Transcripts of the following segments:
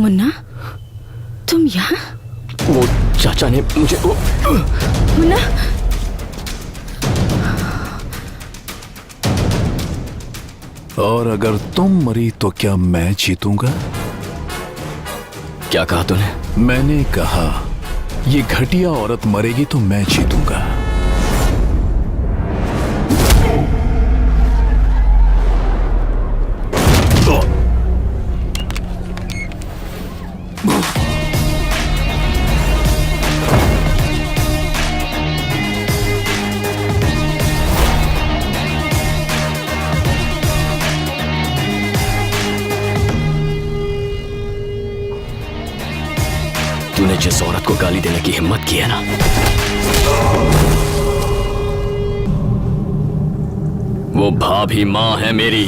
मुन्ना, तुम यहाँ? वो चाचा ने मुझे मुन्ना, और अगर तुम मरी तो क्या मैं जीतूंगा? क्या कहा तूने? मैंने कहा ये घटिया औरत मरेगी तो मैं जीतूंगा। तूने जिस औरत को गाली देने की हिम्मत की है ना, वो भाभी माँ है मेरी।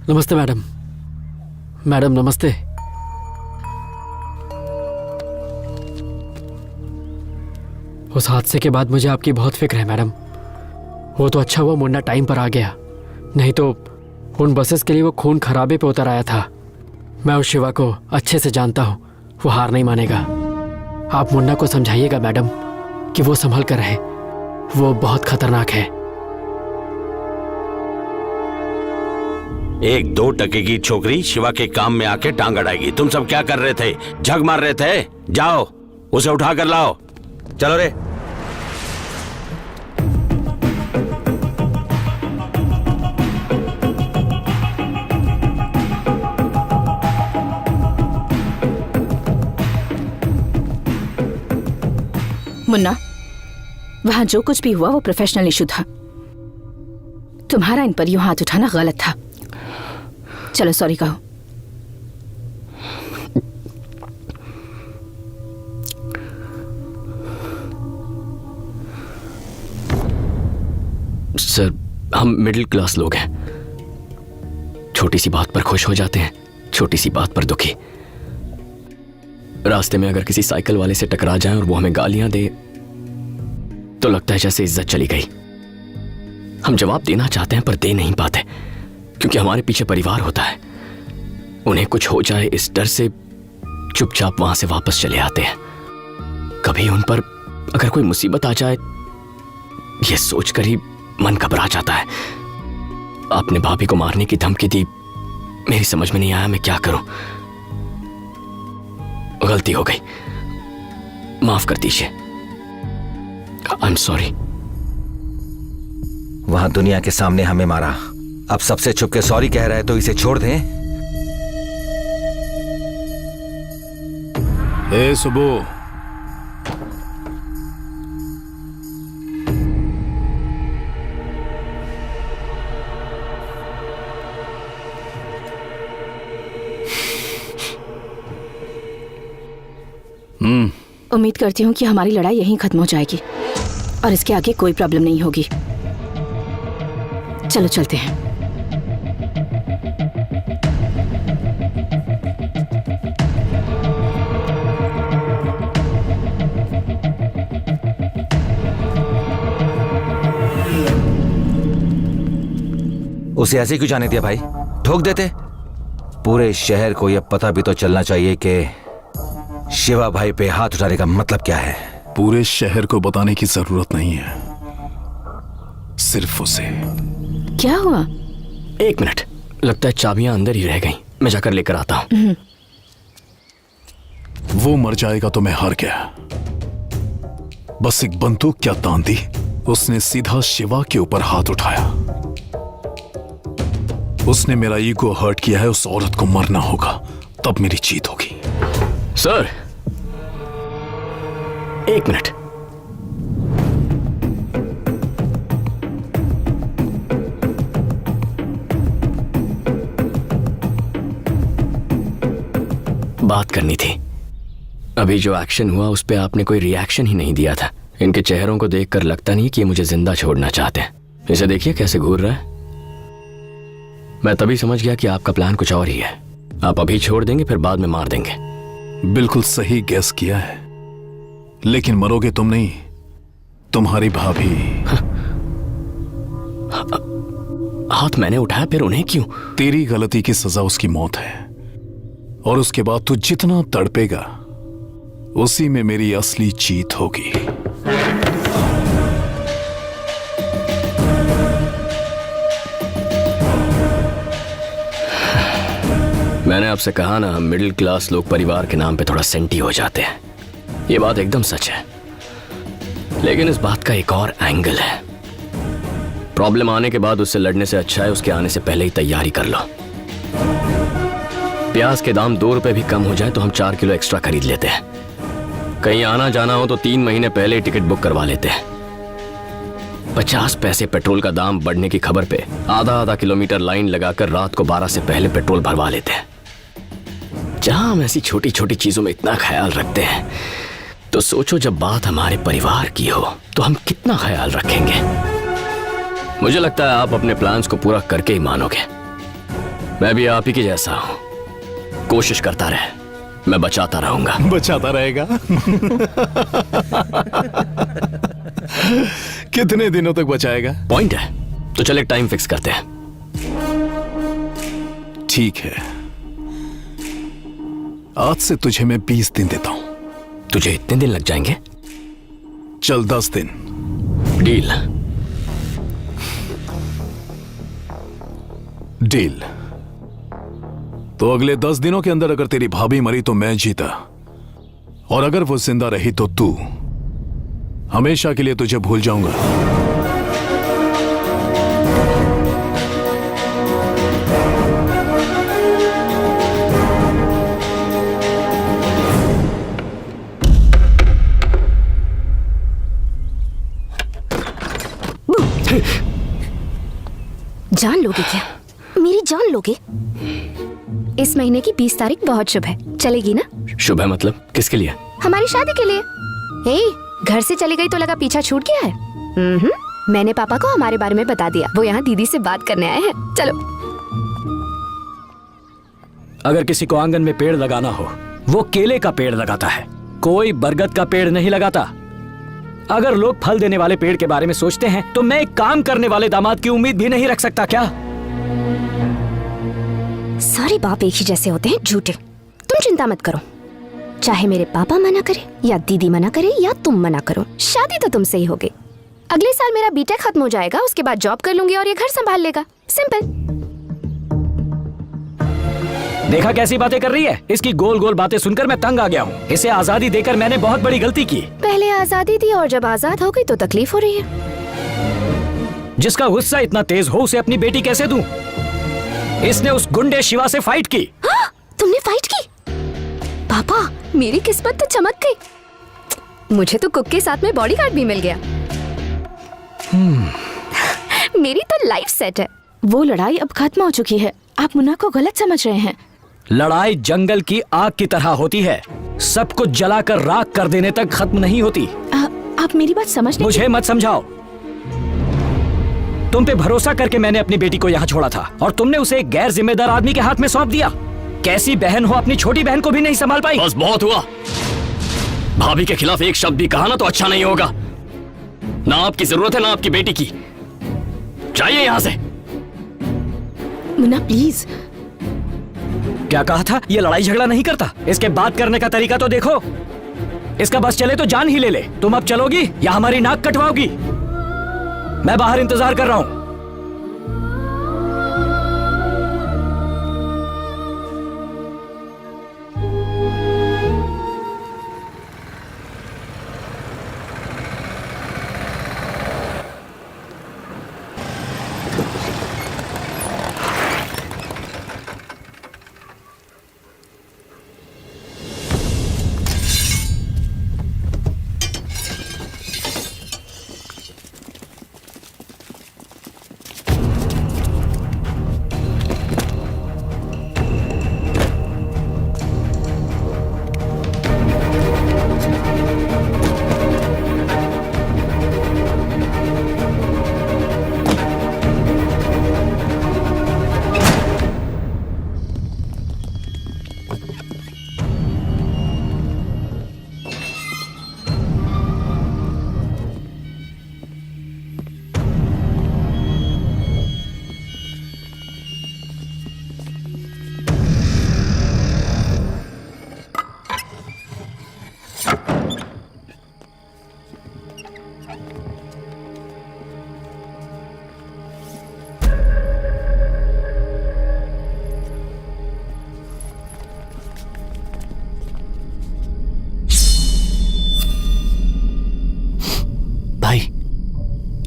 नमस्ते मैडम। मैडम नमस्ते। उस हादसे के बाद मुझे आपकी बहुत फिक्र है मैडम। वो तो अच्छा हुआ मुन्ना टाइम पर आ गया, नहीं तो उन बसेस के लिए वो खून खराबे पे उतर आया था। मैं उस शिवा को अच्छे से जानता हूँ, वो हार नहीं मानेगा। आप मुन्ना को समझाइएगा मैडम कि वो संभल कर रहे, वो बहुत खतरनाक है। 1-2 की छोकरी शिवा के काम में आके टांग अड़ाएगी। तुम सब क्या कर रहे थे? झग मार रहे थे? जाओ उसे उठा कर लाओ। चलो रे। मुन्ना, वहां जो कुछ भी हुआ वो प्रोफेशनल इशू था। तुम्हारा इन पर यूं हाथ उठाना गलत था। चलो सॉरी कहो। सर, हम मिडिल क्लास लोग हैं। छोटी सी बात पर खुश हो जाते हैं, छोटी सी बात पर दुखी। रास्ते में अगर किसी साइकिल वाले से टकरा जाएं और वो हमें गालियां दे तो लगता है जैसे इज्जत चली गई। हम जवाब देना चाहते हैं पर दे नहीं पाते, क्योंकि हमारे पीछे परिवार होता है। उन्हें कुछ हो जाए इस डर से चुपचाप वहां से वापस चले आते हैं। कभी उन पर अगर कोई मुसीबत आ जाए ये सोचकर ही मन घबरा जाता है। आपने भाभी को मारने की धमकी दी, मेरी समझ में नहीं आया मैं क्या करूं। गलती हो गई, माफ कर दीजिए। I am sorry. वहां दुनिया के सामने हमें मारा, अब सबसे छुप के सॉरी कह रहा है तो इसे छोड़ दें। ए सुबो, उम्मीद करती हूँ कि हमारी लड़ाई यहीं खत्म हो जाएगी और इसके आगे कोई प्रॉब्लम नहीं होगी। चलो चलते हैं। उसे ऐसे क्यों जाने दिया भाई? ठोक देते। पूरे शहर को यह पता भी तो चलना चाहिए कि शिवा भाई पे हाथ उठाने का मतलब क्या है। पूरे शहर को बताने की जरूरत नहीं है, सिर्फ उसे। क्या हुआ? एक मिनट, लगता है चाबियां अंदर ही रह गईं। मैं जाकर लेकर आता हूं। वो मर जाएगा तो मैं हार गया। बस एक बंदूक क्या तान दी, उसने सीधा शिवा के ऊपर हाथ उठाया। उसने मेरा ईगो हर्ट किया है, उस औरत को मरना होगा, तब मेरी जीत होगी। सर, एक मिनट। बात करनी थी। अभी जो एक्शन हुआ उस पे आपने कोई रिएक्शन ही नहीं दिया था। इनके चेहरों को देखकर लगता नहीं कि ये मुझे जिंदा छोड़ना चाहते हैं। इसे देखिए कैसे घूर रहा है। मैं तभी समझ गया कि आपका प्लान कुछ और ही है। आप अभी छोड़ देंगे फिर बाद में मार देंगे। बिल्कुल सही गैस किया है, लेकिन मरोगे तुम नहीं, तुम्हारी भाभी। हाथ मैंने उठाया, फिर उन्हें क्यों? तेरी गलती की सजा उसकी मौत है, और उसके बाद तू जितना तड़पेगा उसी में मेरी असली जीत होगी। मैंने आपसे कहा ना, हम मिडिल क्लास लोग परिवार के नाम पे थोड़ा सेंटी हो जाते हैं। ये बात एकदम सच है, लेकिन इस बात का एक और एंगल है। प्रॉब्लम आने के बाद उससे लड़ने से अच्छा है उसके आने से पहले ही तैयारी कर लो। प्याज के दाम 2 रुपए भी कम हो जाए तो हम 4 किलो एक्स्ट्रा खरीद लेते हैं। कहीं आना जाना हो तो 3 महीने पहले टिकट बुक करवा लेते हैं। 50 पैसे पेट्रोल का दाम बढ़ने की खबर पे आधा किलोमीटर लाइन लगाकर रात को 12 से पहले पेट्रोल भरवा लेते हैं। जहां हम ऐसी छोटी छोटी चीजों में इतना ख्याल रखते हैं, तो सोचो जब बात हमारे परिवार की हो तो हम कितना ख्याल रखेंगे। मुझे लगता है आप अपने प्लान्स को पूरा करके ही मानोगे। मैं भी आप ही के जैसा हूं, कोशिश करता रहे, मैं बचाता रहूंगा। बचाता रहेगा? कितने दिनों तक बचाएगा? पॉइंट है, तो चले टाइम फिक्स करते हैं। ठीक है, आज से तुझे मैं 20 दिन देता हूं। तुझे इतने दिन लग जाएंगे? चल 10 दिन। डील। डील। तो अगले 10 दिनों के अंदर अगर तेरी भाभी मरी तो मैं जीता, और अगर वो जिंदा रही तो तू। हमेशा के लिए तुझे भूल जाऊंगा। जान लोगे क्या? मेरी जान लोगे? इस महीने की 20 तारीख बहुत शुभ है, चलेगी ना? शुभ है मतलब किसके लिए? हमारी शादी के लिए। हे, घर से चली गई तो लगा पीछा छूट गया है। मैंने पापा को हमारे बारे में बता दिया, वो यहाँ दीदी से बात करने आए हैं। चलो। अगर किसी को आंगन में पेड़ लगाना हो, वो केले का पेड़ लगाता है, कोई बरगद का पेड़ नहीं लगाता। अगर लोग फल देने वाले पेड़ के बारे में सोचते हैं, तो मैं एक काम करने वाले दामाद की उम्मीद भी नहीं रख सकता क्या? सारे बाप एक ही जैसे होते हैं, झूठे। तुम चिंता मत करो, चाहे मेरे पापा मना करे या दीदी मना करे या तुम मना करो, शादी तो तुमसे ही होगी। अगले साल मेरा बीटेक खत्म हो जाएगा, उसके बाद जॉब कर लूंगी और ये घर संभाल लेगा। सिंपल। देखा कैसी बातें कर रही है? इसकी गोल गोल बातें सुनकर मैं तंग आ गया हूँ। इसे आजादी देकर मैंने बहुत बड़ी गलती की। पहले आजादी दी और जब आजाद हो गई तो तकलीफ हो रही है। जिसका गुस्सा इतना तेज हो उसे अपनी बेटी कैसे दूं? इसने उस गुंडे शिवा से फाइट की। हाँ, तुमने फाइट की? पापा, मेरी किस्मत तो चमक गई। मुझे तो कुक के साथ में बॉडीगार्ड भी मिल गया। मेरी तो लाइफ सेट है। वो लड़ाई अब खत्म हो चुकी है, आप मुन्ना को गलत समझ रहे हैं। लड़ाई जंगल की आग की तरह होती है, सब कुछ जलाकर राख कर देने तक खत्म नहीं होती। आप मेरी बात समझ नहीं। मुझे मत समझाओ। तुम पे भरोसा करके मैंने अपनी बेटी को यहाँ छोड़ा था और तुमने उसे एक गैर जिम्मेदार आदमी के हाथ में सौंप दिया। कैसी बहन हो, अपनी छोटी बहन को भी नहीं संभाल पाई। बस बहुत हुआ। भाभी के खिलाफ एक शब्द भी कहा ना तो अच्छा नहीं होगा। ना आपकी जरूरत है ना आपकी बेटी की। चाहिए यहां से। मुन्ना प्लीज। क्या कहा था? ये लड़ाई झगड़ा नहीं करता। इसके बात करने का तरीका तो देखो। इसका बस चले तो जान ही ले ले। तुम अब चलोगी या हमारी नाक कटवाओगी? मैं बाहर इंतजार कर रहा हूं।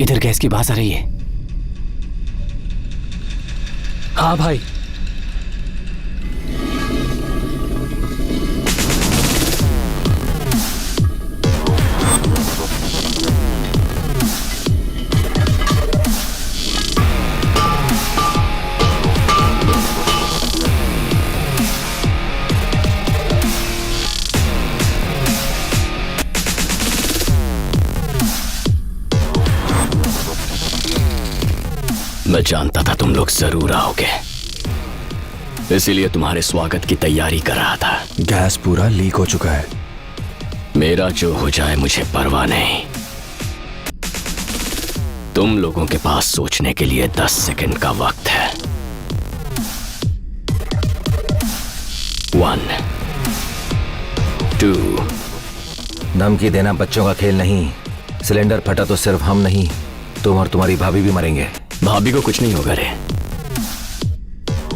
इधर गैस की बात आ रही है। हाँ भाई। मैं जानता था तुम लोग जरूर आओगे, इसीलिए तुम्हारे स्वागत की तैयारी कर रहा था। गैस पूरा लीक हो चुका है। मेरा जो हो जाए मुझे परवाह नहीं। तुम लोगों के पास सोचने के लिए 10 सेकंड का वक्त है। 1 2। धमकी देना बच्चों का खेल नहीं। सिलेंडर फटा तो सिर्फ हम नहीं, तुम और तुम्हारी भाभी भी मरेंगे। भाभी को कुछ नहीं होगा रे,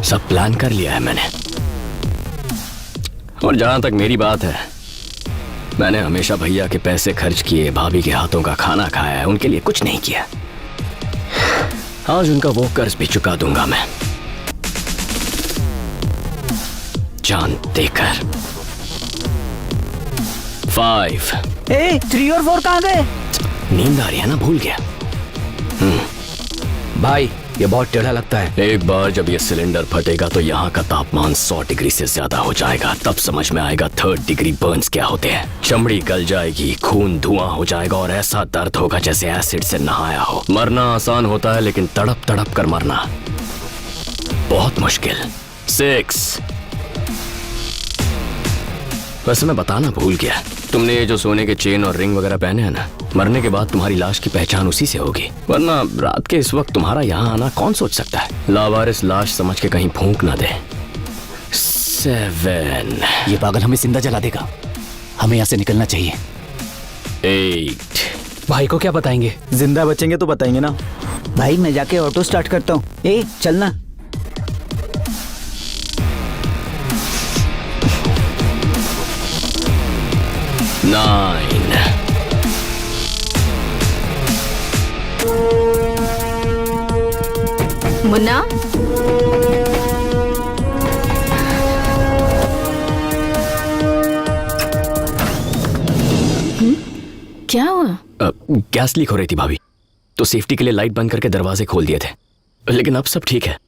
सब प्लान कर लिया है मैंने। और जहां तक मेरी बात है, मैंने हमेशा भैया के पैसे खर्च किए, भाभी के हाथों का खाना खाया है, उनके लिए कुछ नहीं किया। आज उनका वो कर्ज भी चुका दूंगा मैं, जान देकर। 5। 3 और 4 कहाँ गए? नींद आ रही है ना, भूल गया। भाई ये बहुत टेढ़ा लगता है। एक बार जब ये सिलेंडर फटेगा तो यहाँ का तापमान 100 डिग्री से ज्यादा हो जाएगा। तब समझ में आएगा 3rd डिग्री बर्न्स क्या होते हैं। चमड़ी गल जाएगी, खून धुआं हो जाएगा और ऐसा दर्द होगा जैसे एसिड से नहाया हो। मरना आसान होता है, लेकिन तड़प तड़प कर मरना बहुत मुश्किल। 6। वैसे मैं बताना भूल गया, तुमने ये जो सोने के चेन और रिंग वगैरह पहने हैं ना, मरने के बाद तुम्हारी लाश की पहचान उसी से होगी। वरना रात के इस वक्त तुम्हारा यहाँ आना कौन सोच सकता है। लावारिस लाश समझ के कहीं फूंक ना दे। 7। ये पागल हमें जिंदा जला देगा, हमें यहाँ से निकलना चाहिए। 8। भाई को क्या बताएंगे? जिंदा बचेंगे तो बताएंगे ना। भाई मैं जाके ऑटो स्टार्ट करता हूँ। चलना। 9। मुन्ना, क्या हुआ? गैस लीक हो रही थी भाभी, तो सेफ्टी के लिए लाइट बंद करके दरवाजे खोल दिए थे, लेकिन अब सब ठीक है।